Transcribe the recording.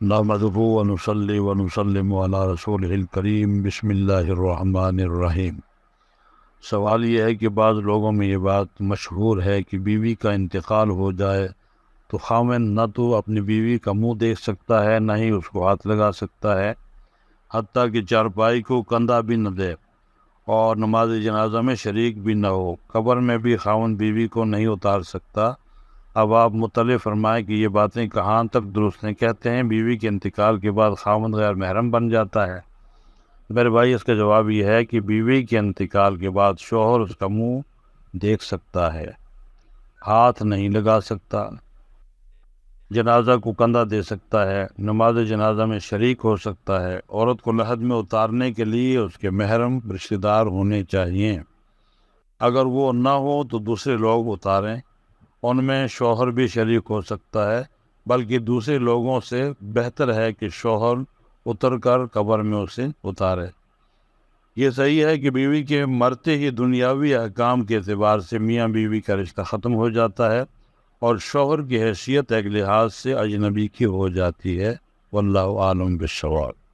نحمدہ ونصلی ونسلم علی رسولہ الکریم بسم اللہ الرحمن الرحیم۔ سوال یہ ہے کہ بعض لوگوں میں یہ بات مشہور ہے کہ بیوی کا انتقال ہو جائے تو خاوند نہ تو اپنی بیوی کا منہ دیکھ سکتا ہے، نہ ہی اس کو ہاتھ لگا سکتا ہے، حتیٰ کہ چارپائی کو کندھا بھی نہ دے اور نماز جنازہ میں شریک بھی نہ ہو۔ قبر میں بھی خاوند بیوی کو نہیں اتار سکتا۔ اب آپ مطلع فرمائیں کہ یہ باتیں کہاں تک درست ہیں؟ کہتے ہیں بیوی کے انتقال کے بعد خاوند غیر محرم بن جاتا ہے۔ میرے بھائی، اس کا جواب یہ ہے کہ بیوی کے انتقال کے بعد شوہر اس کا منہ دیکھ سکتا ہے، ہاتھ نہیں لگا سکتا، جنازہ کو کندھا دے سکتا ہے، نماز جنازہ میں شریک ہو سکتا ہے۔ عورت کو لحد میں اتارنے کے لیے اس کے محرم رشتہ دار ہونے چاہیے۔ اگر وہ نہ ہو تو دوسرے لوگ اتاریں، ان میں شوہر بھی شریک ہو سکتا ہے، بلکہ دوسرے لوگوں سے بہتر ہے کہ شوہر اتر کر قبر میں اسے اتارے۔ یہ صحیح ہے کہ بیوی کے مرتے ہی دنیاوی احکام کے اعتبار سے میاں بیوی کا رشتہ ختم ہو جاتا ہے اور شوہر کی حیثیت ایک لحاظ سے اجنبی کی ہو جاتی ہے۔ واللہ عالم بالصواب۔